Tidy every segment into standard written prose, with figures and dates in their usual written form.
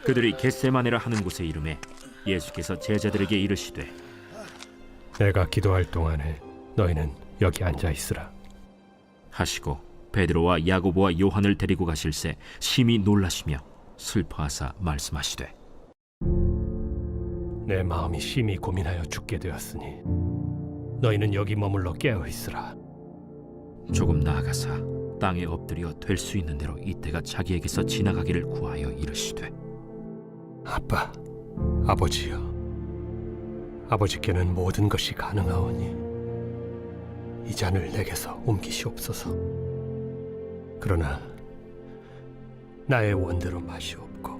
그들이 겟세마네라 하는 곳에 이르매 예수께서 제자들에게 이르시되 내가 기도할 동안에 너희는 여기 앉아 있으라. 하시고 베드로와 야고보와 요한을 데리고 가실새 심히 놀라시며 슬퍼하사 말씀하시되 내 마음이 심히 고민하여 죽게 되었으니 너희는 여기 머물러 깨어 있으라. 조금 나아가사 땅에 엎드려 될 수 있는 대로 이때가 자기에게서 지나가기를 구하여 이르시되 아빠, 아버지여, 아버지께는 모든 것이 가능하오니 이 잔을 내게서 옮기시옵소서. 그러나 나의 원대로 마시옵고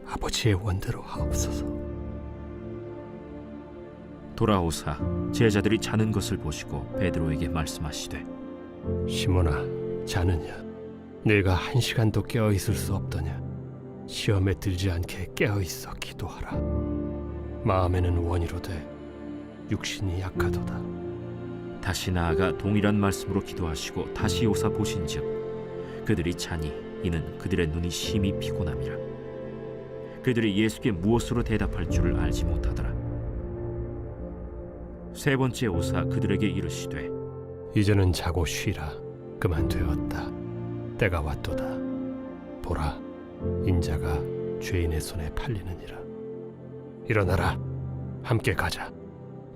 아버지의 원대로 하옵소서. 돌아오사 제자들이 자는 것을 보시고 베드로에게 말씀하시되 시몬아, 자느냐? 네가 1시간도 깨어 있을 수 없더냐? 시험에 들지 않게 깨어 있어 기도하라. 마음에는 원이로되 육신이 약하도다. 다시 나아가 동일한 말씀으로 기도하시고 다시 오사 보신즉 그들이 자니 이는 그들의 눈이 심히 피곤함이라. 그들이 예수께 무엇으로 대답할 줄을 알지 못하더라. 세 번째 오사 그들에게 이르시되 이제는 자고 쉬라. 그만 되었다. 때가 왔도다. 보라, 인자가 죄인의 손에 팔리느니라. 일어나라, 함께 가자.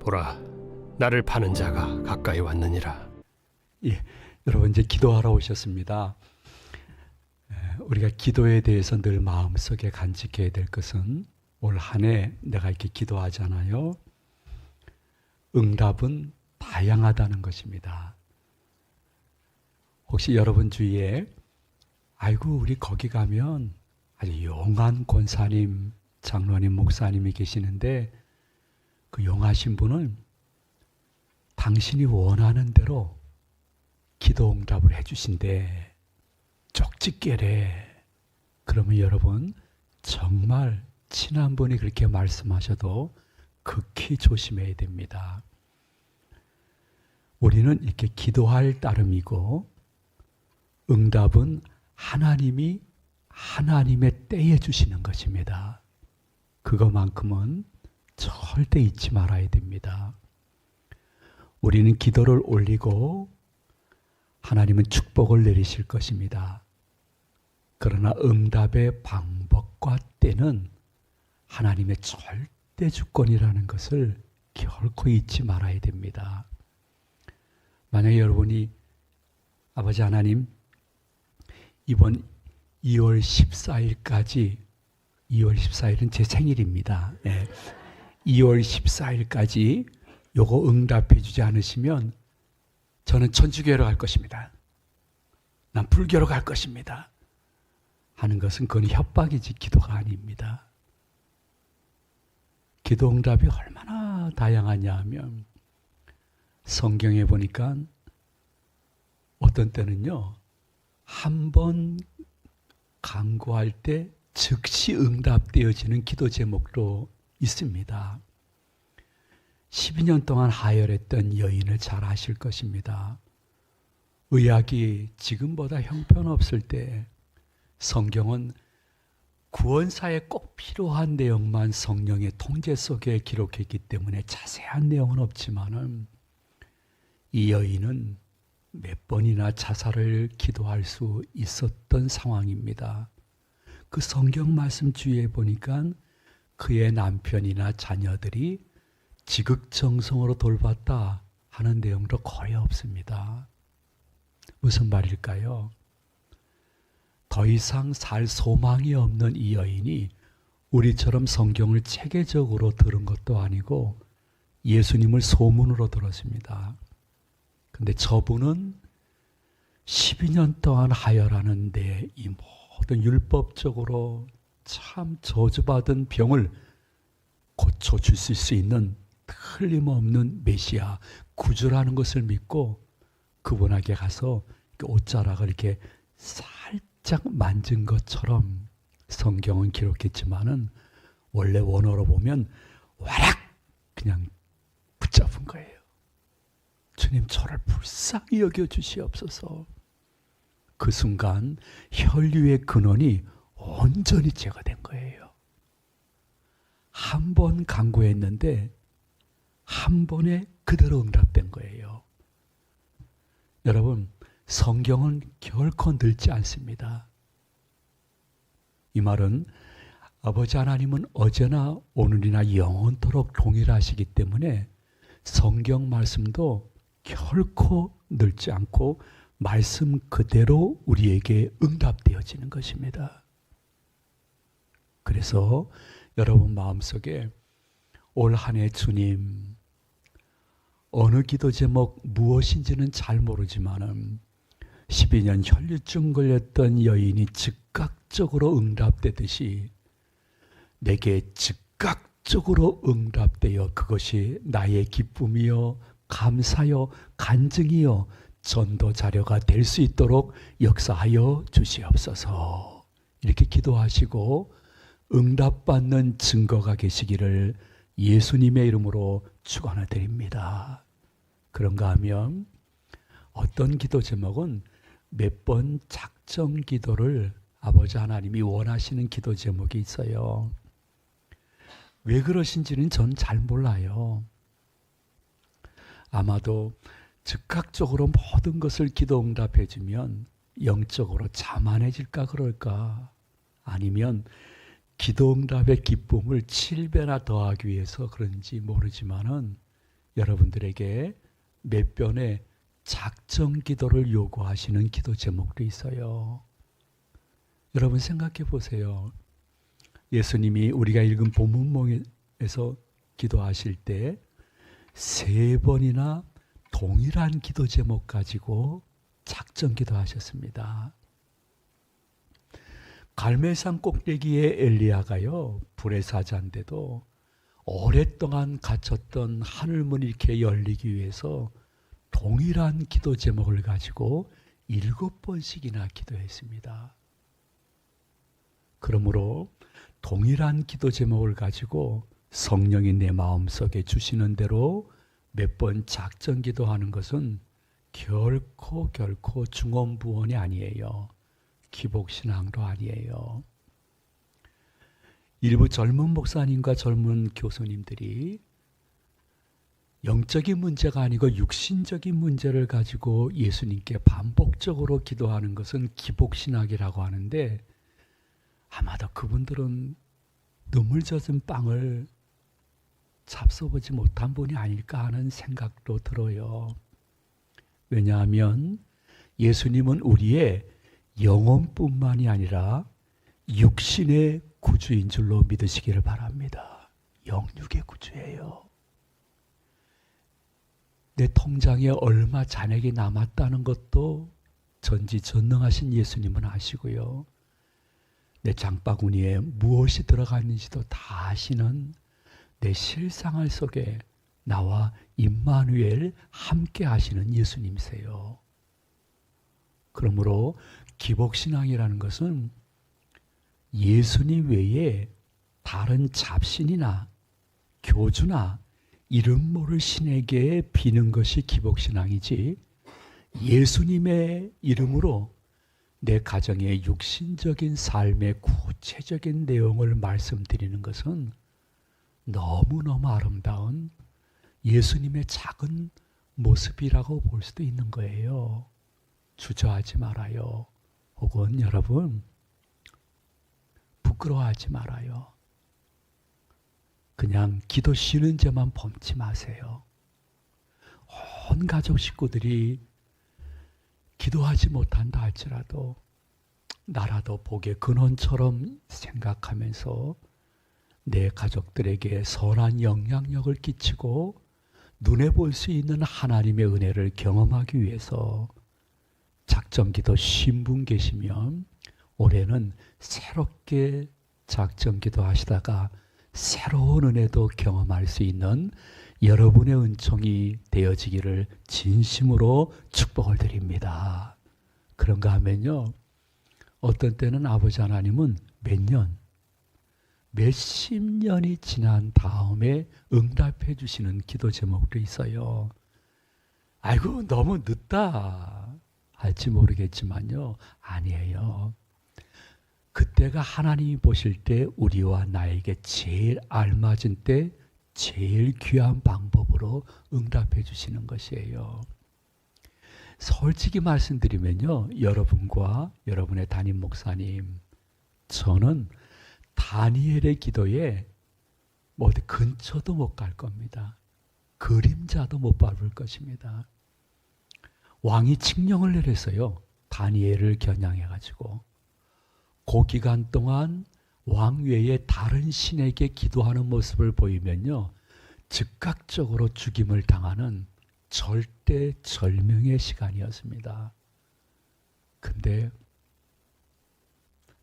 보라, 나를 파는 자가 가까이 왔느니라. 예, 여러분 이제 기도하러 오셨습니다. 우리가 기도에 대해서 늘 마음속에 간직해야 될 것은 올 한 해 내가 이렇게 기도하잖아요. 응답은 다양하다는 것입니다. 혹시 여러분 주위에 아이고 우리 거기 가면 아주 용한 권사님, 장로님, 목사님이 계시는데 그 용하신 분은 당신이 원하는 대로 기도 응답을 해주신대. 쪽집게래. 그러면 여러분 정말 친한 분이 그렇게 말씀하셔도 극히 조심해야 됩니다. 우리는 이렇게 기도할 따름이고 응답은 하나님이 하나님의 때에 주시는 것입니다. 그것만큼은 절대 잊지 말아야 됩니다. 우리는 기도를 올리고 하나님은 축복을 내리실 것입니다. 그러나 응답의 방법과 때는 하나님의 절대 주권이라는 것을 결코 잊지 말아야 됩니다. 만약에 여러분이 아버지 하나님 이번 2월 14일까지 2월 14일은 제 생일입니다. 네. 2월 14일까지 요거 응답해 주지 않으시면 저는 천주교로 갈 것입니다. 난 불교로 갈 것입니다. 하는 것은 그건 협박이지 기도가 아닙니다. 기도 응답이 얼마나 다양하냐 하면 성경에 보니까 어떤 때는요. 한 번 간구할 때 즉시 응답되어지는 기도 제목도 있습니다. 12년 동안 하혈했던 여인을 잘 아실 것입니다. 의학이 지금보다 형편없을 때 성경은 구원사에 꼭 필요한 내용만 성령의 통제 속에 기록했기 때문에 자세한 내용은 없지만은 이 여인은 몇 번이나 자살을 기도할 수 있었던 상황입니다. 그 성경 말씀 주위에 보니까 그의 남편이나 자녀들이 지극정성으로 돌봤다 하는 내용도 거의 없습니다. 무슨 말일까요? 더 이상 살 소망이 없는 이 여인이 우리처럼 성경을 체계적으로 들은 것도 아니고 예수님을 소문으로 들었습니다. 근데 저분은 12년 동안 하혈하는데 이 모든 율법적으로 참 저주받은 병을 고쳐주실 수 있는 틀림없는 메시아, 구주라는 것을 믿고 그분에게 가서 옷자락을 이렇게 살짝 만진 것처럼 성경은 기록했지만은 원래 원어로 보면 와락 그냥 붙잡은 거예요. 주님 저를 불쌍히 여겨 주시옵소서. 그 순간 혈류의 근원이 온전히 제거된 거예요. 한 번 간구했는데 한 번에 그대로 응답된 거예요. 여러분, 성경은 결코 늙지 않습니다. 이 말은 아버지 하나님은 어제나 오늘이나 영원토록 동일하시기 때문에 성경 말씀도 결코 늙지 않고 말씀 그대로 우리에게 응답되어지는 것입니다. 그래서 여러분 마음속에 올 한 해 주님, 어느 기도 제목 무엇인지는 잘 모르지만은 12년 혈류증 걸렸던 여인이 즉각적으로 응답되듯이 내게 즉각적으로 응답되어 그것이 나의 기쁨이요, 감사요, 간증이요, 전도 자료가 될 수 있도록 역사하여 주시옵소서. 이렇게 기도하시고 응답받는 증거가 계시기를 예수님의 이름으로 축원을 드립니다. 그런가 하면 어떤 기도 제목은 몇 번 작정 기도를 아버지 하나님이 원하시는 기도 제목이 있어요. 왜 그러신지는 전 잘 몰라요. 아마도 즉각적으로 모든 것을 기도 응답해 주면 영적으로 자만해질까 그럴까, 아니면 기도 응답의 기쁨을 7배나 더하기 위해서 그런지 모르지만은 여러분들에게 몇 번의 작정 기도를 요구하시는 기도 제목도 있어요. 여러분 생각해 보세요. 예수님이 우리가 읽은 본문에서 기도하실 때 3번이나 동일한 기도 제목 가지고 작정 기도하셨습니다. 갈멜산 꼭대기에 엘리야가요, 불의 사자인데도 오랫동안 갇혔던 하늘문이 이렇게 열리기 위해서 동일한 기도 제목을 가지고 7번씩이나 기도했습니다. 그러므로 동일한 기도 제목을 가지고 성령이 내 마음속에 주시는 대로 몇 번 작정 기도하는 것은 결코 중언부언이 아니에요. 기복신앙도 아니에요. 일부 젊은 목사님과 젊은 교수님들이 영적인 문제가 아니고 육신적인 문제를 가지고 예수님께 반복적으로 기도하는 것은 기복신학이라고 하는데, 아마도 그분들은 눈물 젖은 빵을 잡숴보지 못한 분이 아닐까 하는 생각도 들어요. 왜냐하면 예수님은 우리의 영혼뿐만이 아니라 육신의 구주인 줄로 믿으시기를 바랍니다. 영육의 구주예요. 내 통장에 얼마 잔액이 남았다는 것도 전지전능하신 예수님은 아시고요. 내 장바구니에 무엇이 들어갔는지도 다 아시는 내 실생활 속에 나와 임마누엘 함께 하시는 예수님이세요. 그러므로 기복신앙이라는 것은 예수님 외에 다른 잡신이나 교주나 이름 모를 신에게 비는 것이 기복신앙이지, 예수님의 이름으로 내 가정의 육신적인 삶의 구체적인 내용을 말씀드리는 것은 너무너무 아름다운 예수님의 작은 모습이라고 볼 수도 있는 거예요. 주저하지 말아요. 혹은 여러분 부끄러워하지 말아요. 그냥 기도 쉬는 죄만 범치 마세요. 온 가족 식구들이 기도하지 못한다 할지라도 나라도 복의 근원처럼 생각하면서 내 가족들에게 선한 영향력을 끼치고 눈에 볼 수 있는 하나님의 은혜를 경험하기 위해서 작정기도 쉰 분 계시면 올해는 새롭게 작정기도 하시다가 새로운 은혜도 경험할 수 있는 여러분의 은총이 되어지기를 진심으로 축복을 드립니다. 그런가 하면요, 어떤 때는 아버지 하나님은 몇십 년이 지난 다음에 응답해 주시는 기도 제목도 있어요. 아이고 너무 늦다 할지 모르겠지만요, 아니에요. 그때가 하나님이 보실 때 우리와 나에게 제일 알맞은 때 제일 귀한 방법으로 응답해 주시는 것이에요. 솔직히 말씀드리면요, 여러분과 여러분의 담임 목사님, 저는 다니엘의 기도에 어디 근처도 못 갈 겁니다. 그림자도 못 밟을 것입니다. 왕이 칙령을 내렸어요. 다니엘을 겨냥해가지고 그 기간 동안 왕 외에 다른 신에게 기도하는 모습을 보이면요, 즉각적으로 죽임을 당하는 절대절명의 시간이었습니다. 근데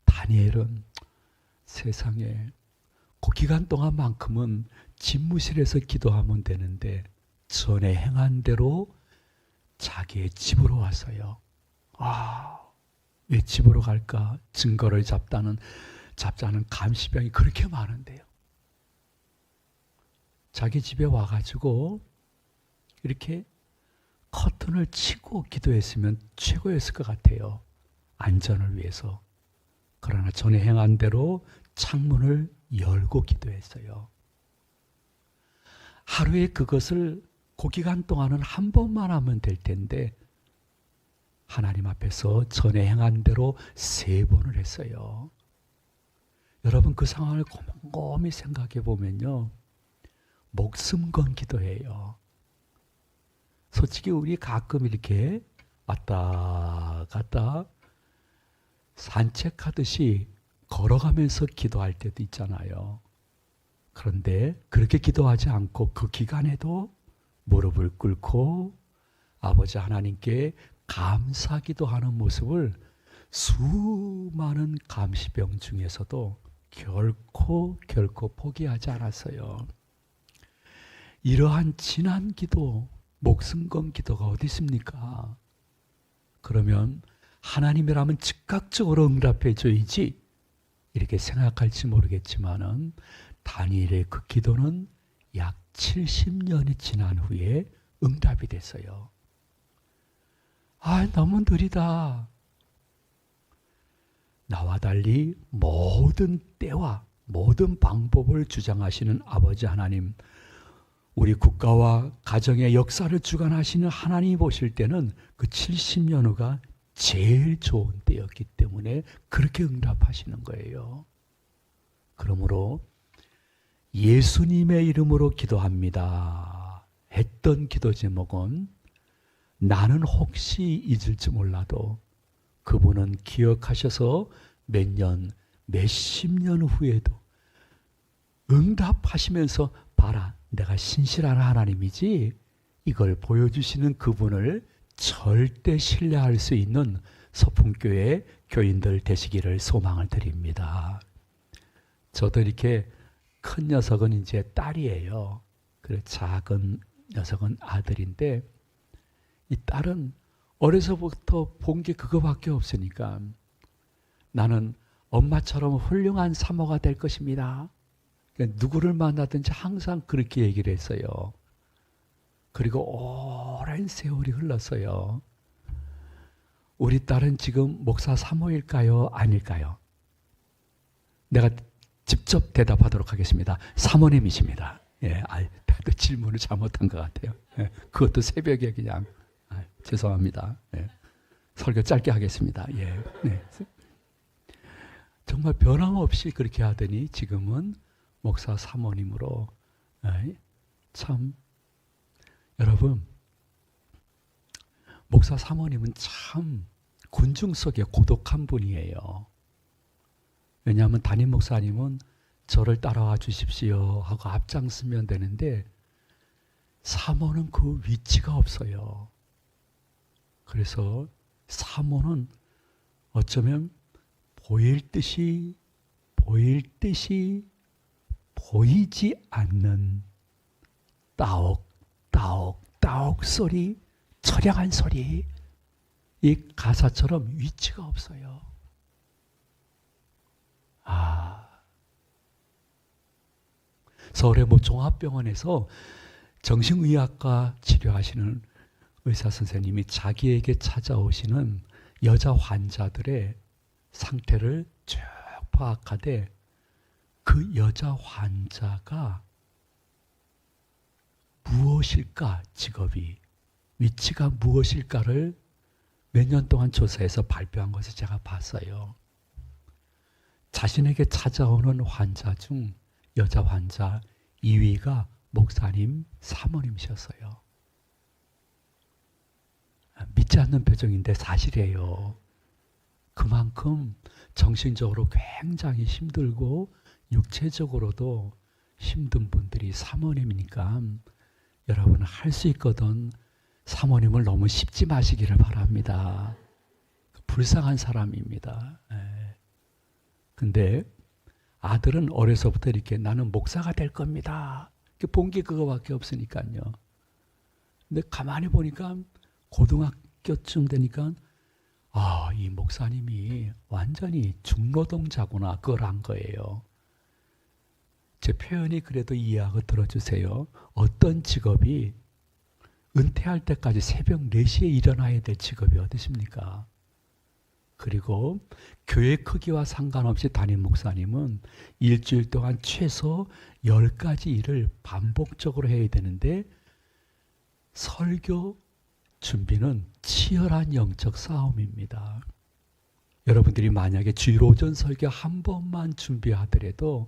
다니엘은 세상에 그 기간 동안만큼은 집무실에서 기도하면 되는데 전에 행한 대로 자기의 집으로 왔어요. 왜 집으로 갈까? 증거를 잡자는 감시병이 그렇게 많은데요. 자기 집에 와가지고 이렇게 커튼을 치고 기도했으면 최고였을 것 같아요. 안전을 위해서. 그러나 전에 행한 대로 창문을 열고 기도했어요. 하루에 그것을 그 기간 동안은 한 번만 하면 될 텐데 하나님 앞에서 전에 행한 대로 3번을 했어요. 여러분, 그 상황을 곰곰이 생각해 보면요, 목숨 건 기도예요. 솔직히 우리 가끔 이렇게 왔다 갔다 산책하듯이 걸어가면서 기도할 때도 있잖아요. 그런데 그렇게 기도하지 않고 그 기간에도 무릎을 꿇고 아버지 하나님께 감사기도하는 모습을 수많은 감시병 중에서도 결코 포기하지 않았어요. 이러한 진한 기도, 목숨 건 기도가 어디 있습니까? 그러면 하나님이라면 즉각적으로 응답해 줘야지 이렇게 생각할지 모르겠지만은 다니엘의 그 기도는 약 70년이 지난 후에 응답이 됐어요. 너무 느리다. 나와 달리 모든 때와 모든 방법을 주장하시는 아버지 하나님, 우리 국가와 가정의 역사를 주관하시는 하나님이 보실 때는 그 70년 후가 제일 좋은 때였기 때문에 그렇게 응답하시는 거예요. 그러므로 예수님의 이름으로 기도합니다 했던 기도 제목은 나는 혹시 잊을지 몰라도 그분은 기억하셔서 몇 년, 몇십 년 후에도 응답하시면서 봐라, 내가 신실한 하나님이지, 이걸 보여주시는 그분을 절대 신뢰할 수 있는 서풍교회 교인들 되시기를 소망을 드립니다. 저도 이렇게 큰 녀석은 이제 딸이에요. 그리고 작은 녀석은 아들인데 이 딸은 어려서부터 본 게 그거밖에 없으니까 나는 엄마처럼 훌륭한 사모가 될 것입니다. 그러니까 누구를 만나든지 항상 그렇게 얘기를 했어요. 그리고 오랜 세월이 흘렀어요. 우리 딸은 지금 목사 사모일까요? 아닐까요? 내가 직접 대답하도록 하겠습니다. 사모님이십니다. 다들 질문을 잘못한 것 같아요. 그것도 새벽에 그냥 죄송합니다. 설교 짧게 하겠습니다. 정말 변함없이 그렇게 하더니 지금은 목사 사모님으로. 참 여러분, 목사 사모님은 참 군중 속에 고독한 분이에요. 왜냐하면 담임 목사님은 저를 따라와 주십시오 하고 앞장서면 되는데 사모는 그 위치가 없어요. 그래서 사모는 어쩌면 보일 듯이 보이지 않는 따옥 소리, 처량한 소리, 이 가사처럼 위치가 없어요. 서울의 종합병원에서 정신의학과 치료하시는 의사 선생님이 자기에게 찾아오시는 여자 환자들의 상태를 쭉 파악하되 그 여자 환자가 무엇일까, 직업이, 위치가 무엇일까를 몇 년 동안 조사해서 발표한 것을 제가 봤어요. 자신에게 찾아오는 환자 중 여자 환자 2위가 목사님, 사모님이셨어요. 믿지 않는 표정인데 사실이에요. 그만큼 정신적으로 굉장히 힘들고 육체적으로도 힘든 분들이 사모님이니까 여러분은 할 수 있거든 사모님을 너무 씹지 마시기를 바랍니다. 불쌍한 사람입니다. 근데 아들은 어려서부터 이렇게 나는 목사가 될 겁니다. 본 게 그거밖에 없으니까요. 근데 가만히 보니까 고등학교쯤 되니까 이 목사님이 완전히 중노동자구나, 그걸 안 거예요. 제 표현이 그래도 이해하고 들어주세요. 어떤 직업이 은퇴할 때까지 새벽 4시에 일어나야 될 직업이 어디십니까? 그리고 교회 크기와 상관없이 담임 목사님은 일주일 동안 최소 10가지 일을 반복적으로 해야 되는데 설교 준비는 치열한 영적 싸움입니다. 여러분들이 만약에 주일 오전 설교 한 번만 준비하더라도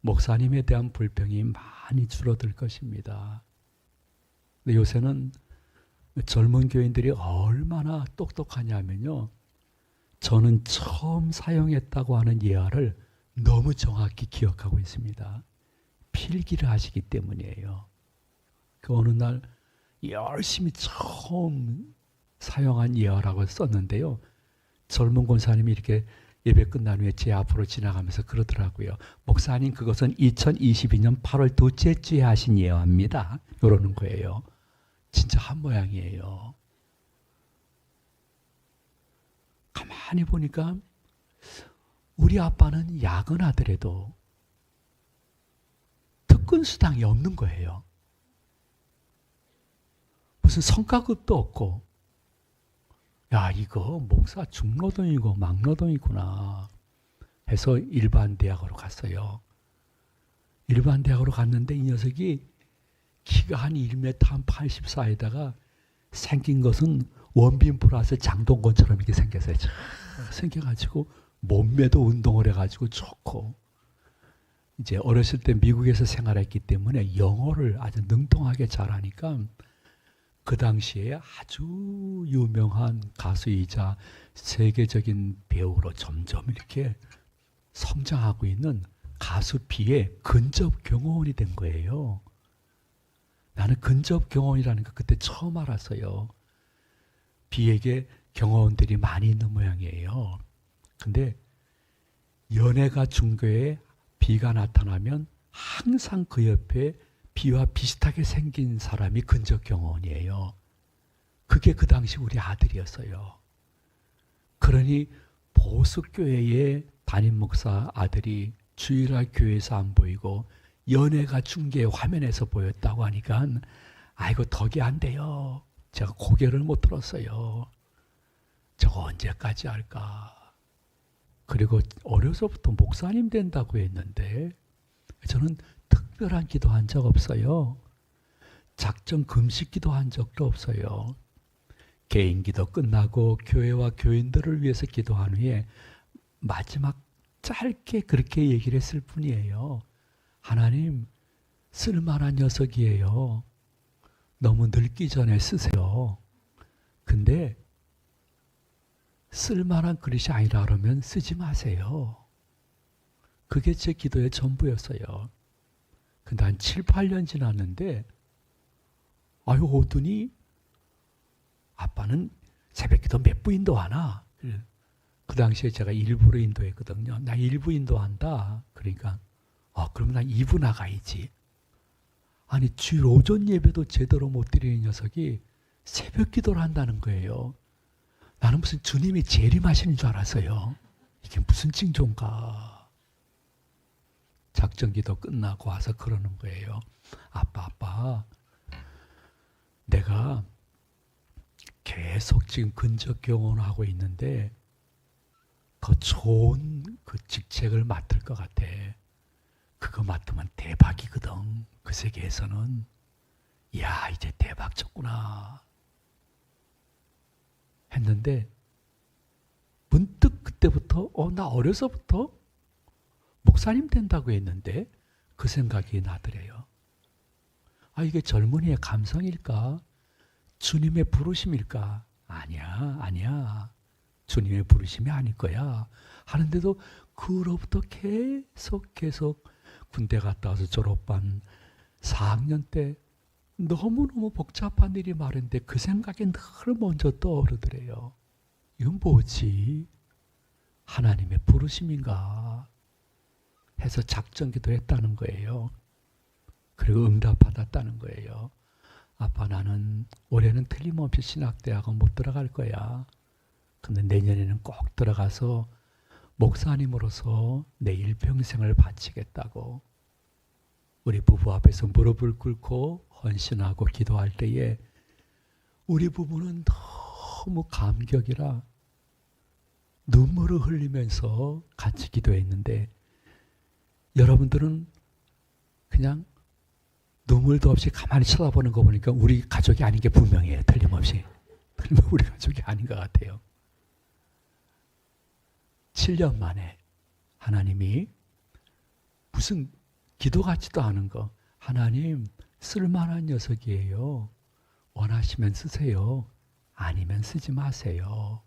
목사님에 대한 불평이 많이 줄어들 것입니다. 근데 요새는 젊은 교인들이 얼마나 똑똑하냐면요. 저는 처음 사용했다고 하는 예화를 너무 정확히 기억하고 있습니다. 필기를 하시기 때문이에요. 그 어느 날 열심히 처음 사용한 예화라고 썼는데요. 젊은 권사님이 이렇게 예배 끝난 후에 제 앞으로 지나가면서 그러더라고요. 목사님, 그것은 2022년 8월 둘째 주에 하신 예화입니다. 이러는 거예요. 진짜 한 모양이에요. 가만히 보니까 우리 아빠는 야근하더라도 특근 수당이 없는 거예요. 무슨 성과급도 없고, 야, 이거 목사 중노동이고 막노동이구나 해서 일반 대학으로 갔어요. 일반 대학으로 갔는데 이 녀석이 키가 한 1m 한 84에다가 생긴 것은 원빈 플러스 장동건처럼 이렇게 생겼어요. 생겨가지고 몸매도 운동을 해가지고 좋고, 이제 어렸을 때 미국에서 생활했기 때문에 영어를 아주 능통하게 잘하니까 그 당시에 아주 유명한 가수이자 세계적인 배우로 점점 이렇게 성장하고 있는 가수 B의 근접 경호원이 된 거예요. 나는 근접 경호원이라는 거 그때 처음 알았어요. B에게 경호원들이 많이 있는 모양이에요. 근데 연애가 중교에 B가 나타나면 항상 그 옆에 B와 비슷하게 생긴 사람이 근접 경호원이에요. 그게 그 당시 우리 아들이었어요. 그러니 보수교회의 담임 목사 아들이 주일날 교회에서 안 보이고 연애가 중계 화면에서 보였다고 하니까 아이고 덕이 안 돼요. 제가 고개를 못 들었어요. 저거 언제까지 할까. 그리고 어려서부터 목사님 된다고 했는데 저는 특별한 기도한 적 없어요. 작정 금식 기도한 적도 없어요. 개인 기도 끝나고 교회와 교인들을 위해서 기도한 후에 마지막 짧게 그렇게 얘기를 했을 뿐이에요. 하나님, 쓸만한 녀석이에요. 너무 늙기 전에 쓰세요. 근데 쓸만한 그릇이 아니라 그러면 쓰지 마세요. 그게 제 기도의 전부였어요. 근데 한 7, 8년 지났는데 오더니 아빠는 새벽기도 몇 부 인도하나? 그 당시에 제가 일부로 인도했거든요. 나 일부 인도한다. 그러니까 그럼 나 2부 나가야지. 아니 주일 오전 예배도 제대로 못 드리는 녀석이 새벽 기도를 한다는 거예요. 나는 무슨 주님이 재림하시는 줄 알았어요. 이게 무슨 징조인가. 작전기도 끝나고 와서 그러는 거예요. 아빠, 내가 계속 지금 근접 경험을 하고 있는데 더 좋은 그 직책을 맡을 것 같아. 그거 맡으면 대박이거든. 그 세계에서는. 이야, 이제 대박 쳤구나 했는데 문득 그때부터 나 어려서부터 목사님 된다고 했는데 그 생각이 나더래요. 이게 젊은이의 감성일까? 주님의 부르심일까? 아니야. 주님의 부르심이 아닐 거야. 하는데도 그로부터 계속 군대 갔다 와서 졸업반 4학년 때 너무너무 복잡한 일이 많은데 그 생각이 늘 먼저 떠오르더래요. 이건 뭐지? 하나님의 부르심인가? 해서 작전기도 했다는 거예요. 그리고 응답받았다는 거예요. 아빠, 나는 올해는 틀림없이 신학대학원 못 들어갈 거야. 근데 내년에는 꼭 들어가서 목사님으로서 내 일평생을 바치겠다고. 우리 부부 앞에서 무릎을 꿇고 헌신하고 기도할 때에 우리 부부는 너무 감격이라 눈물을 흘리면서 같이 기도했는데 여러분들은 그냥 눈물도 없이 가만히 쳐다보는 거 보니까 우리 가족이 아닌 게 분명해요. 틀림없이. 우리 가족이 아닌 것 같아요. 7년 만에 하나님이 무슨 기도 같지도 않은 거, 하나님 쓸만한 녀석이에요. 원하시면 쓰세요. 아니면 쓰지 마세요.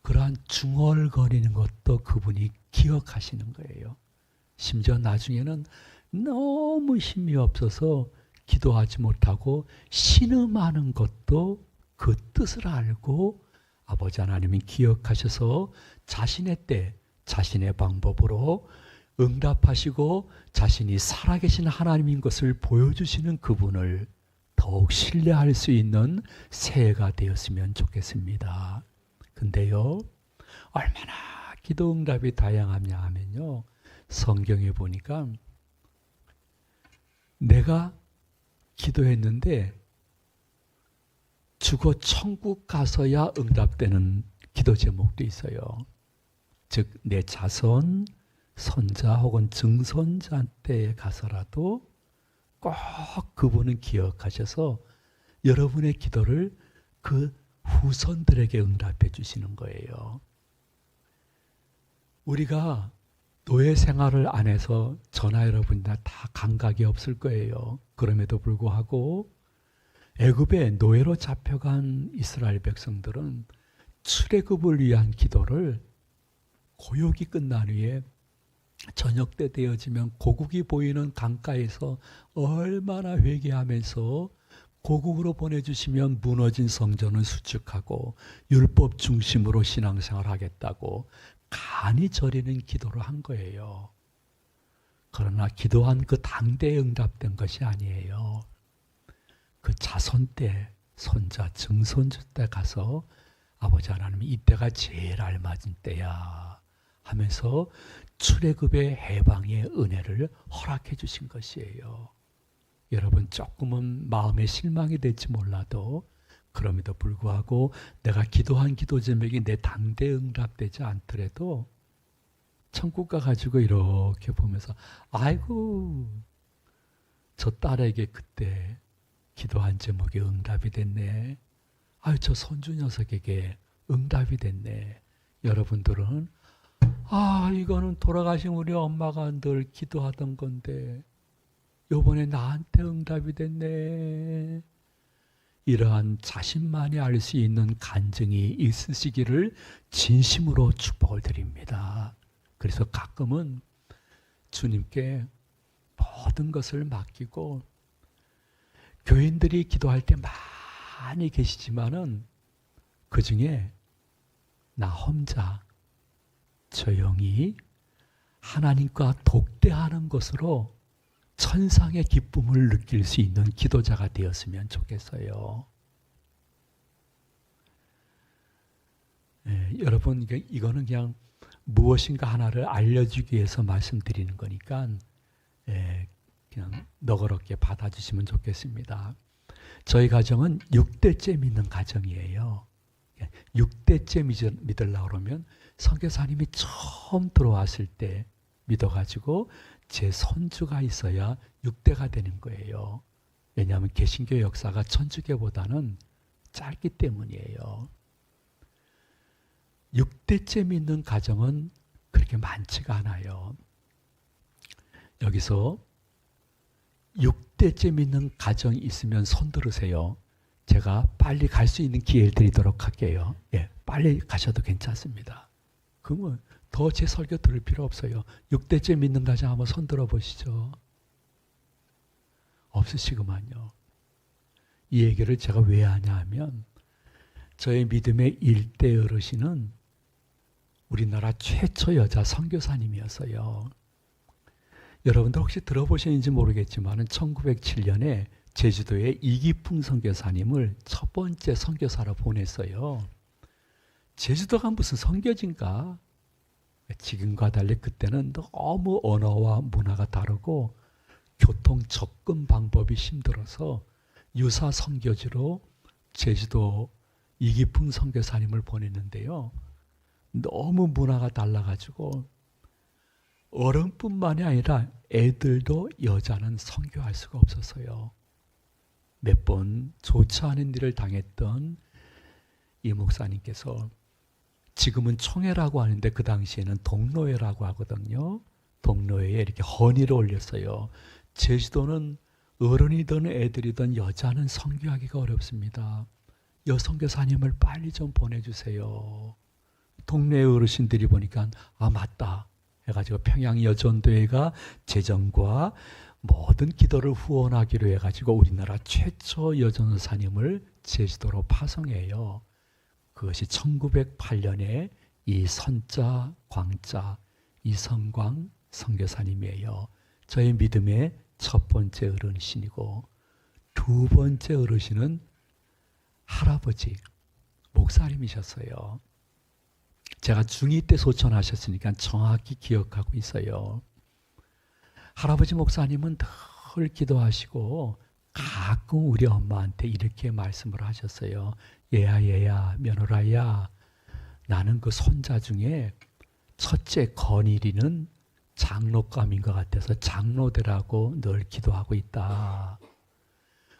그러한 중얼거리는 것도 그분이 기억하시는 거예요. 심지어 나중에는 너무 힘이 없어서 기도하지 못하고 신음하는 것도 그 뜻을 알고 아버지 하나님이 기억하셔서 자신의 때, 자신의 방법으로 응답하시고 자신이 살아계신 하나님인 것을 보여주시는 그분을 더욱 신뢰할 수 있는 새해가 되었으면 좋겠습니다. 근데요, 얼마나 기도 응답이 다양하냐 하면요, 성경에 보니까 내가 기도했는데 죽어 천국 가서야 응답되는 기도 제목도 있어요. 즉 내 자손, 손자 혹은 증손자 때에 가서라도 꼭 그분은 기억하셔서 여러분의 기도를 그 후손들에게 응답해 주시는 거예요. 우리가 노예 생활을 안 해서 저나 여러분이나 다 감각이 없을 거예요. 그럼에도 불구하고 애굽에 노예로 잡혀간 이스라엘 백성들은 출애굽을 위한 기도를 고욕이 끝난 후에 저녁 때 되어지면 고국이 보이는 강가에서 얼마나 회개하면서 고국으로 보내주시면 무너진 성전을 수축하고 율법 중심으로 신앙생활을 하겠다고 간이 저리는 기도를 한 거예요. 그러나 기도한 그 당대에 응답된 것이 아니에요. 그 자손 때, 손자, 증손자 때 가서 아버지 하나님이 이때가 제일 알맞은 때야 하면서 출애굽의 해방의 은혜를 허락해 주신 것이에요. 여러분 조금은 마음에 실망이 될지 몰라도 그럼에도 불구하고 내가 기도한 기도 제목이 내 당대에 응답되지 않더라도 천국 가가지고 이렇게 보면서 아이고 저 딸에게 그때 기도한 제목이 응답이 됐네. 아유 저 손주 녀석에게 응답이 됐네. 여러분들은 이거는 돌아가신 우리 엄마가 늘 기도하던 건데 요번에 나한테 응답이 됐네. 이러한 자신만이 알 수 있는 간증이 있으시기를 진심으로 축복을 드립니다. 그래서 가끔은 주님께 모든 것을 맡기고 교인들이 기도할 때 많이 계시지만은 그 중에 나 혼자 조용히 하나님과 독대하는 것으로 천상의 기쁨을 느낄 수 있는 기도자가 되었으면 좋겠어요. 여러분 이거는 그냥 무엇인가 하나를 알려주기 위해서 말씀드리는 거니까 그냥 너그럽게 받아주시면 좋겠습니다. 저희 가정은 6대째 믿는 가정이에요. 6대째 믿으려고 그러면 선교사님이 처음 들어왔을 때 믿어가지고 제 손주가 있어야 6대가 되는 거예요. 왜냐하면 개신교 역사가 천주교보다는 짧기 때문이에요. 6대째 믿는 가정은 그렇게 많지가 않아요. 여기서 6대째 믿는 가정이 있으면 손 들으세요. 제가 빨리 갈 수 있는 기회를 드리도록 할게요. 예, 빨리 가셔도 괜찮습니다. 그러면 더 제 설교 들을 필요 없어요. 6대째 믿는 가정 한번 손 들어보시죠. 없으시구만요. 이 얘기를 제가 왜 하냐 하면 저의 믿음의 일대 어르신은 우리나라 최초 여자 선교사님이었어요. 여러분들 혹시 들어보셨는지 모르겠지만 1907년에 제주도에 이기풍 선교사님을 첫 번째 선교사로 보냈어요. 제주도가 무슨 선교지인가? 지금과 달리 그때는 너무 언어와 문화가 다르고 교통 접근 방법이 힘들어서 유사 선교지로 제주도 이기풍 선교사님을 보냈는데요. 너무 문화가 달라가지고 어른뿐만이 아니라 애들도 여자는 선교할 수가 없었어요. 몇 번 좋지 않은 일을 당했던 이 목사님께서 지금은 총회라고 하는데 그 당시에는 동로회라고 하거든요. 동로회에 이렇게 헌의를 올렸어요. 제주도는 어른이든 애들이든 여자는 선교하기가 어렵습니다. 여선교사님을 빨리 좀 보내주세요. 동네 어르신들이 보니까 아 맞다 해가지고 평양여전도회가 재정과 모든 기도를 후원하기로 해가지고 우리나라 최초 여전도사님을 제주도로 파송해요. 그것이 1908년에 이 선자 광자 이성광 선교사님이에요. 저의 믿음의 첫 번째 어르신이고 두 번째 어르신은 할아버지 목사님이셨어요. 제가 중2 때 소천하셨으니까 정확히 기억하고 있어요. 할아버지 목사님은 늘 기도하시고 가끔 우리 엄마한테 이렇게 말씀을 하셨어요. 얘야 며느라야 나는 그 손자 중에 첫째 건일이는 장로감인 것 같아서 장로되라고 늘 기도하고 있다.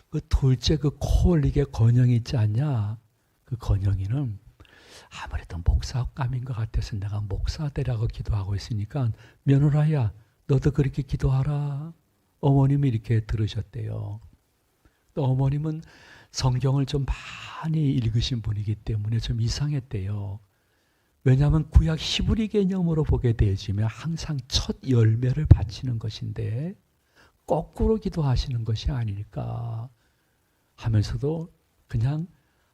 그 둘째 그 코 올리게 건영이 있지 않냐? 그 건영이는 아무래도 목사감인 것 같아서 내가 목사되라고 기도하고 있으니까 며느라야 너도 그렇게 기도하라. 어머님이 이렇게 들으셨대요. 또 어머님은 성경을 좀 많이 읽으신 분이기 때문에 좀 이상했대요. 왜냐하면 구약 히브리 개념으로 보게 되어지면 항상 첫 열매를 바치는 것인데 거꾸로 기도하시는 것이 아니니까 하면서도 그냥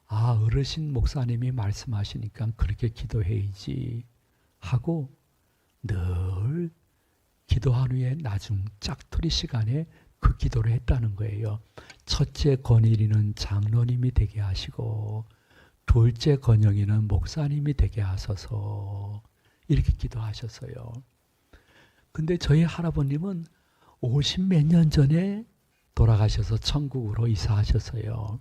어르신 목사님이 말씀하시니까 그렇게 기도해야지 하고 늘 기도한 후에 나중 짝투리 시간에 그 기도를 했다는 거예요. 첫째 건일이는 장로님이 되게 하시고 둘째 건영이는 목사님이 되게 하소서 이렇게 기도하셨어요. 근데 저희 할아버님은 50몇 년 전에 돌아가셔서 천국으로 이사하셨어요.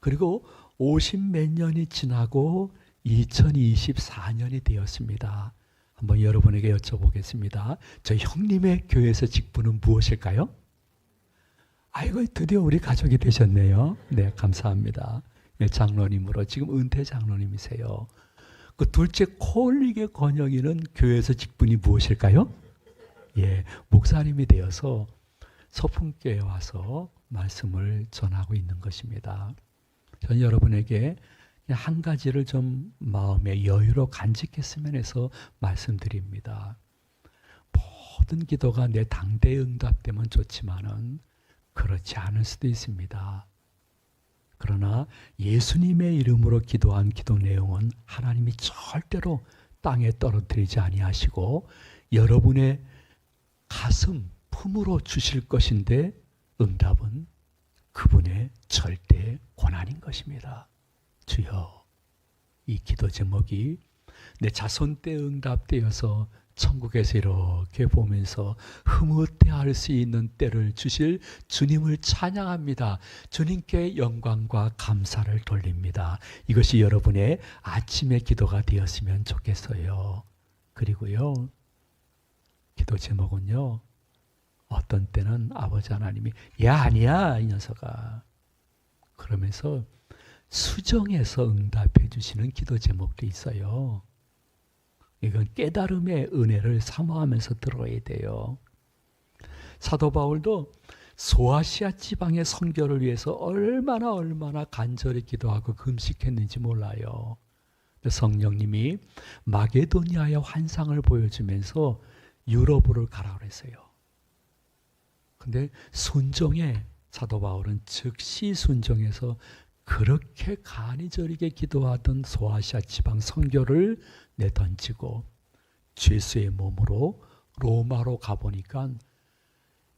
그리고 50몇 년이 지나고 2024년이 되었습니다. 한번 여러분에게 여쭤보겠습니다. 저 형님의 교회에서 직분은 무엇일까요? 아이고 드디어 우리 가족이 되셨네요. 네, 감사합니다. 네, 장로님으로 지금 은퇴 장로님이세요. 그 둘째 콜리게 건영이는 교회에서 직분이 무엇일까요? 예, 목사님이 되어서 서풍교에 와서 말씀을 전하고 있는 것입니다. 저는 여러분에게 한 가지를 좀 마음의 여유로 간직했으면 해서 말씀드립니다. 모든 기도가 내 당대에 응답되면 좋지만은 그렇지 않을 수도 있습니다. 그러나 예수님의 이름으로 기도한 기도 내용은 하나님이 절대로 땅에 떨어뜨리지 아니하시고 여러분의 가슴, 품으로 주실 것인데 응답은 그분의 절대 권한인 것입니다. 주여, 이 기도 제목이 내 자손 때 응답되어서 천국에서 이렇게 보면서 흐뭇해할 수 있는 때를 주실 주님을 찬양합니다. 주님께 영광과 감사를 돌립니다. 이것이 여러분의 아침의 기도가 되었으면 좋겠어요. 그리고요, 기도 제목은요, 어떤 때는 아버지 하나님이 야 아니야 이 녀석아 그러면서 수정해서 응답해 주시는 기도 제목도 있어요. 이건 깨달음의 은혜를 사모하면서 들어야 돼요. 사도 바울도 소아시아 지방의 선교를 위해서 얼마나 간절히 기도하고 금식했는지 몰라요. 성령님이 마게도니아의 환상을 보여주면서 유럽으로 가라 그랬어요. 근데 순종에 사도 바울은 즉시 순종해서 그렇게 간이저리게 기도하던 소아시아 지방 선교를 내던지고 죄수의 몸으로 로마로 가보니까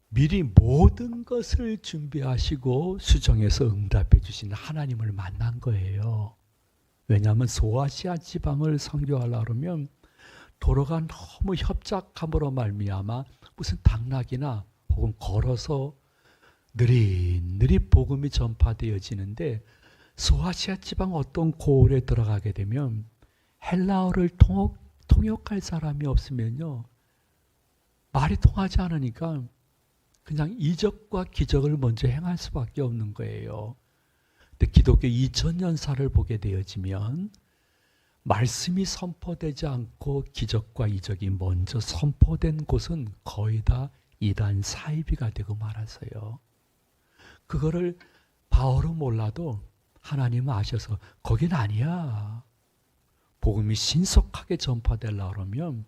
미리 모든 것을 준비하시고 수정해서 응답해 주신 하나님을 만난 거예요. 왜냐하면 소아시아 지방을 선교하려고 그러면 도로가 너무 협착함으로 말미암아 무슨 당락이나 혹은 걸어서 느릿느릿 복음이 전파되어지는데 소아시아 지방 어떤 고을에 들어가게 되면 헬라어를 통역할 사람이 없으면요 말이 통하지 않으니까 그냥 이적과 기적을 먼저 행할 수밖에 없는 거예요. 근데 기독교 2000년사를 보게 되어지면 말씀이 선포되지 않고 기적과 이적이 먼저 선포된 곳은 거의 다 이단 사이비가 되고 말았어요. 그거를 바울은 몰라도 하나님은 아셔서 거긴 아니야. 복음이 신속하게 전파되려고 그러면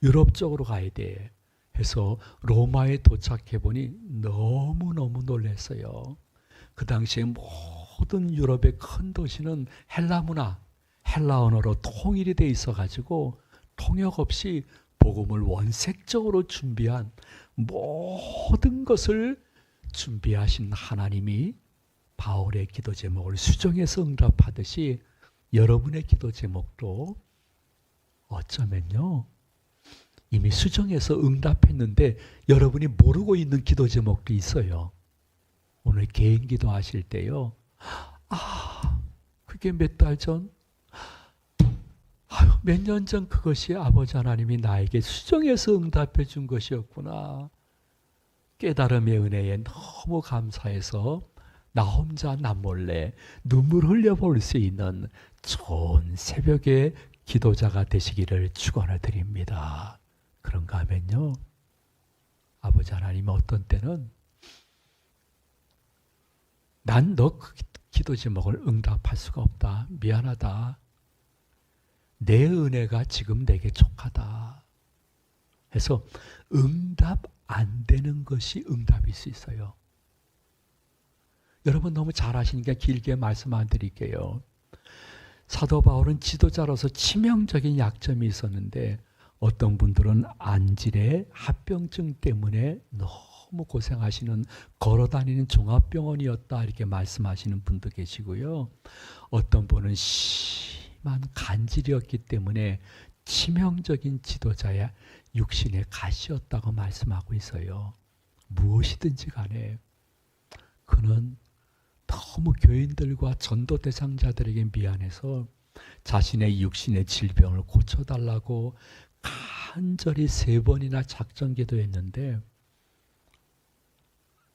유럽 쪽으로 가야 돼. 해서 로마에 도착해 보니 너무너무 놀랐어요. 그 당시에 모든 유럽의 큰 도시는 헬라 문화, 헬라 언어로 통일이 돼 있어가지고 통역 없이 복음을 원색적으로 준비한 모든 것을 준비하신 하나님이 바울의 기도 제목을 수정해서 응답하듯이 여러분의 기도 제목도 어쩌면요 이미 수정해서 응답했는데 여러분이 모르고 있는 기도 제목도 있어요. 오늘 개인 기도 하실 때요. 그게 몇 달 전? 몇 년 전 그것이 아버지 하나님이 나에게 수정해서 응답해 준 것이었구나. 깨달음의 은혜에 너무 감사해서 나 혼자 남몰래 눈물 흘려볼 수 있는 좋은 새벽의 기도자가 되시기를 축원을 드립니다. 그런가 하면요. 아버지 하나님 어떤 때는 난 너 그 기도 제목을 응답할 수가 없다. 미안하다. 내 은혜가 지금 내게 족하다. 해서 응답 안 되는 것이 응답일 수 있어요. 여러분 너무 잘 아시니까 길게 말씀 안 드릴게요. 사도 바울은 지도자로서 치명적인 약점이 있었는데 어떤 분들은 안질의 합병증 때문에 너무 고생하시는 걸어다니는 종합병원이었다 이렇게 말씀하시는 분도 계시고요. 어떤 분은 심한 간질이었기 때문에 치명적인 지도자의 육신의 가시였다고 말씀하고 있어요. 무엇이든지 간에 그는 너무 교인들과 전도 대상자들에게 미안해서 자신의 육신의 질병을 고쳐달라고 간절히 3번이나 작전 기도했는데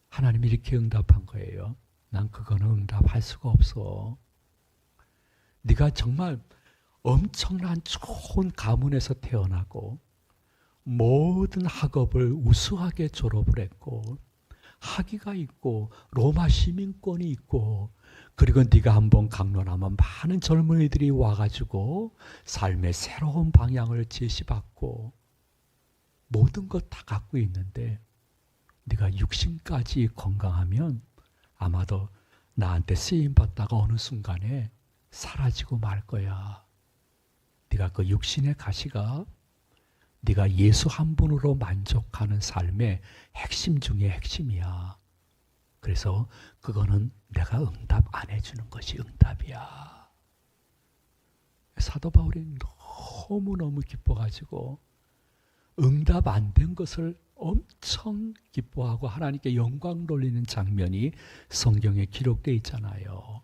하나님이 이렇게 응답한 거예요. 난 그거는 응답할 수가 없어. 네가 정말 엄청난 좋은 가문에서 태어나고 모든 학업을 우수하게 졸업을 했고 학위가 있고 로마 시민권이 있고 그리고 네가 한번 강론하면 많은 젊은이들이 와가지고 삶의 새로운 방향을 제시받고 모든 것 다 갖고 있는데 네가 육신까지 건강하면 아마도 나한테 쓰임받다가 어느 순간에 사라지고 말 거야. 네가 그 육신의 가시가 네가 예수 한 분으로 만족하는 삶의 핵심 중에 핵심이야. 그래서 그거는 내가 응답 안 해주는 것이 응답이야. 사도 바울이 너무너무 기뻐가지고 응답 안 된 것을 엄청 기뻐하고 하나님께 영광 돌리는 장면이 성경에 기록되어 있잖아요.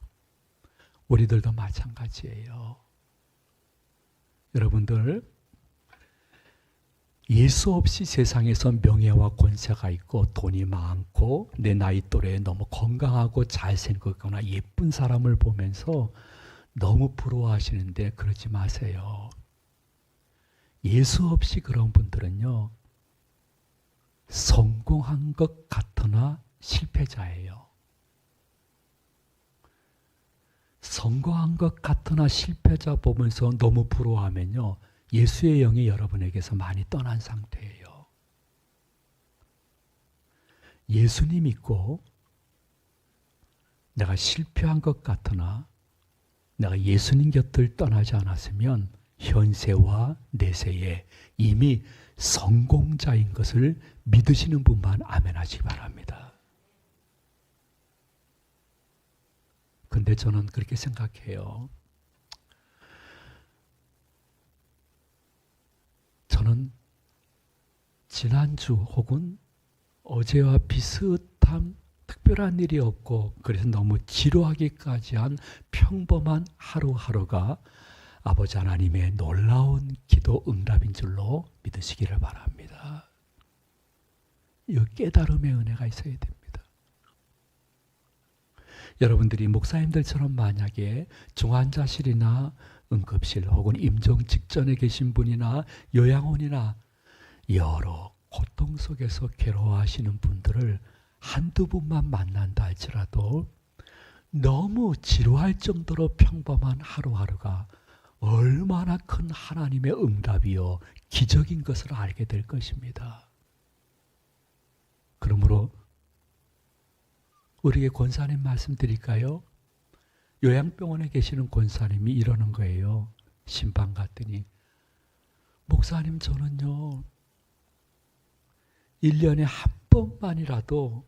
우리들도 마찬가지예요. 여러분들, 예수 없이 세상에서 명예와 권세가 있고 돈이 많고 내 나이 또래에 너무 건강하고 잘생겼거나 예쁜 사람을 보면서 너무 부러워하시는데 그러지 마세요. 예수 없이 그런 분들은요, 성공한 것 같으나 실패자예요. 성공한 것 같으나 실패자 보면서 너무 부러워하면요, 예수의 영이 여러분에게서 많이 떠난 상태예요. 예수님 믿고 내가 실패한 것 같으나 내가 예수님 곁을 떠나지 않았으면 현세와 내세에 이미 성공자인 것을 믿으시는 분만 아멘하시기 바랍니다. 근데 저는 그렇게 생각해요. 저는 지난주 혹은 어제와 비슷한 특별한 일이 없고 그래서 너무 지루하기까지 한 평범한 하루하루가 아버지 하나님의 놀라운 기도 응답인 줄로 믿으시기를 바랍니다. 이 깨달음의 은혜가 있어야 됩니다. 여러분들이 목사님들처럼 만약에 중환자실이나 응급실 혹은 임종 직전에 계신 분이나 요양원이나 여러 고통 속에서 괴로워하시는 분들을 한두 분만 만난다 할지라도 너무 지루할 정도로 평범한 하루하루가 얼마나 큰 하나님의 응답이요 기적인 것을 알게 될 것입니다. 그러므로 우리에게 권사님 말씀드릴까요? 요양병원에 계시는 권사님이 이러는 거예요. 심방 갔더니 목사님 저는요 1년에 한 번만이라도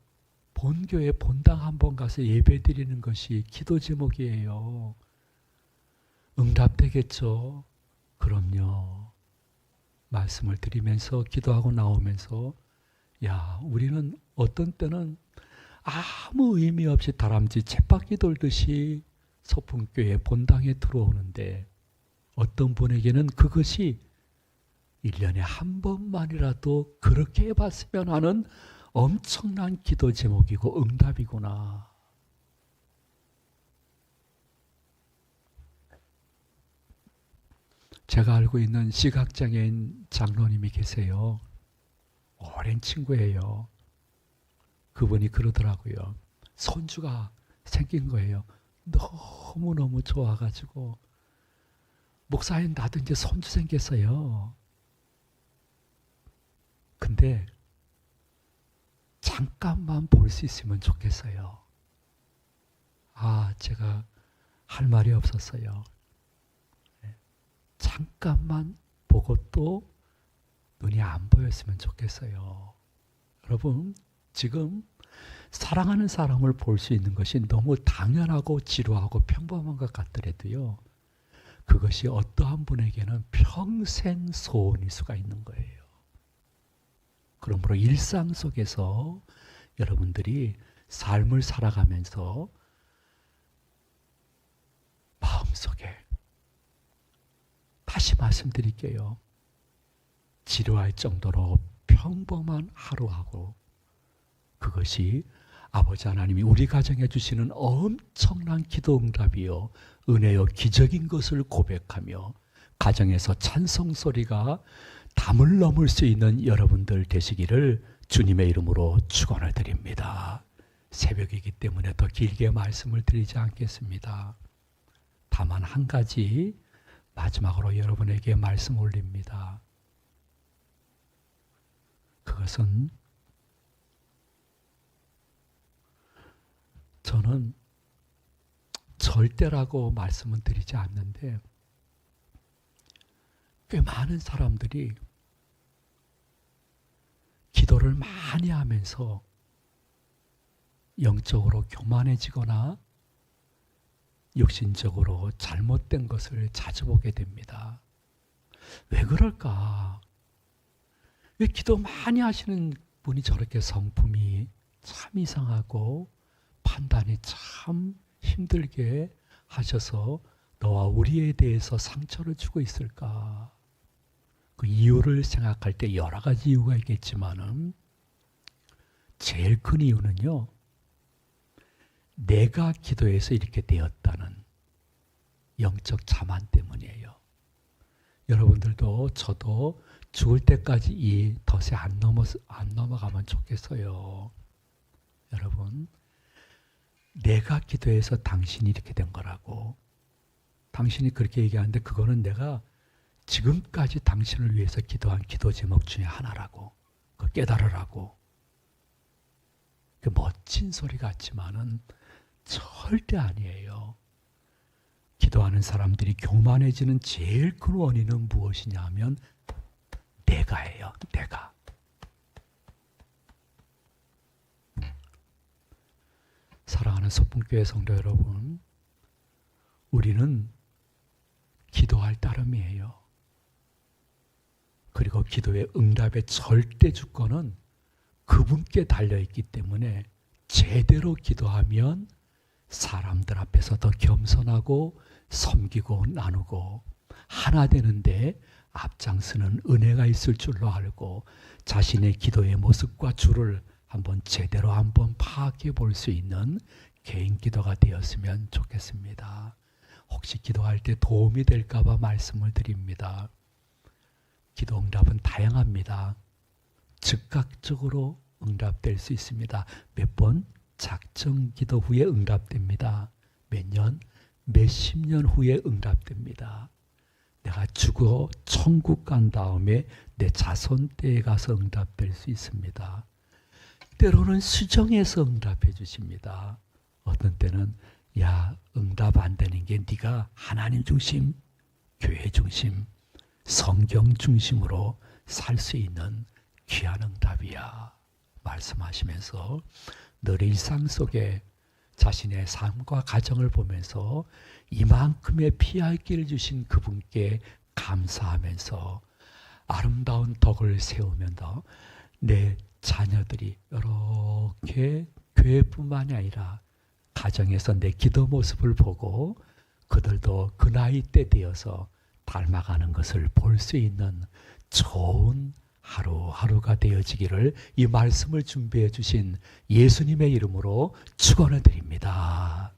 본교회 본당 한 번 가서 예배 드리는 것이 기도 제목이에요. 응답되겠죠? 그럼요. 말씀을 드리면서 기도하고 나오면서 야 우리는 어떤 때는 아무 의미 없이 다람쥐 쳇바퀴 돌듯이 소풍교회 본당에 들어오는데 어떤 분에게는 그것이 1년에 한 번만이라도 그렇게 해봤으면 하는 엄청난 기도 제목이고 응답이구나. 제가 알고 있는 시각장애인 장로님이 계세요. 오랜 친구예요. 그분이 그러더라고요. 손주가 생긴 거예요. 너무너무 좋아가지고 목사님 나도 이제 손주 생겼어요. 근데 잠깐만 볼 수 있으면 좋겠어요. 제가 할 말이 없었어요. 잠깐만 보고 또 눈이 안 보였으면 좋겠어요. 여러분, 지금 사랑하는 사람을 볼 수 있는 것이 너무 당연하고 지루하고 평범한 것 같더라도요. 그것이 어떠한 분에게는 평생 소원일 수가 있는 거예요. 그러므로 일상 속에서 여러분들이 삶을 살아가면서 마음속에 다시 말씀드릴게요. 지루할 정도로 평범한 하루하고 그것이 아버지 하나님이 우리 가정에 주시는 엄청난 기도 응답이요 은혜요 기적인 것을 고백하며 가정에서 찬송 소리가 담을 넘을 수 있는 여러분들 되시기를 주님의 이름으로 축원을 드립니다. 새벽이기 때문에 더 길게 말씀을 드리지 않겠습니다. 다만 한 가지 마지막으로 여러분에게 말씀 올립니다. 그것은 저는 절대라고 말씀은 드리지 않는데 꽤 많은 사람들이 기도를 많이 하면서 영적으로 교만해지거나 육신적으로 잘못된 것을 자주 보게 됩니다. 왜 그럴까? 왜 기도 많이 하시는 분이 저렇게 성품이 참 이상하고 판단이 참 힘들게 하셔서 너와 우리에 대해서 상처를 주고 있을까? 그 이유를 생각할 때 여러 가지 이유가 있겠지만은 제일 큰 이유는요, 내가 기도해서 이렇게 되었다는 영적 자만 때문이에요. 여러분들도 저도 죽을 때까지 이 덫에 안 넘어가면 좋겠어요. 여러분, 내가 기도해서 당신이 이렇게 된 거라고. 당신이 그렇게 얘기하는데 그거는 내가 지금까지 당신을 위해서 기도한 기도 제목 중에 하나라고. 그 깨달으라고. 그 멋진 소리 같지만은 절대 아니에요. 기도하는 사람들이 교만해지는 제일 큰 원인은 무엇이냐 하면 내가예요. 내가. 사랑하는 소풍교회 성도 여러분, 우리는 기도할 따름이에요. 그리고 기도의 응답의 절대 주권은 그분께 달려있기 때문에 제대로 기도하면 사람들 앞에서 더 겸손하고 섬기고 나누고 하나 되는데 앞장서는 은혜가 있을 줄로 알고 자신의 기도의 모습과 주를 제대로 파악해 볼 수 있는 개인 기도가 되었으면 좋겠습니다. 혹시 기도할 때 도움이 될까 봐 말씀을 드립니다. 기도 응답은 다양합니다. 즉각적으로 응답될 수 있습니다. 몇 번 작정 기도 후에 응답됩니다. 몇 년, 몇십 년 후에 응답됩니다. 내가 죽어 천국 간 다음에 내 자손 때에 가서 응답될 수 있습니다. 때로는 수정해서 응답해 주십니다. 어떤 때는 야, 응답 안 되는 게 네가 하나님 중심, 교회 중심, 성경 중심으로 살 수 있는 귀한 응답이야 말씀하시면서 늘 일상 속에 자신의 삶과 가정을 보면서 이만큼의 피할 길을 주신 그분께 감사하면서 아름다운 덕을 세우면서 내 자녀들이 이렇게 교회뿐만이 아니라 가정에서 내 기도 모습을 보고 그들도 그 나이 때 되어서 닮아가는 것을 볼 수 있는 좋은 하루하루가 되어지기를 이 말씀을 준비해 주신 예수님의 이름으로 축원을 드립니다.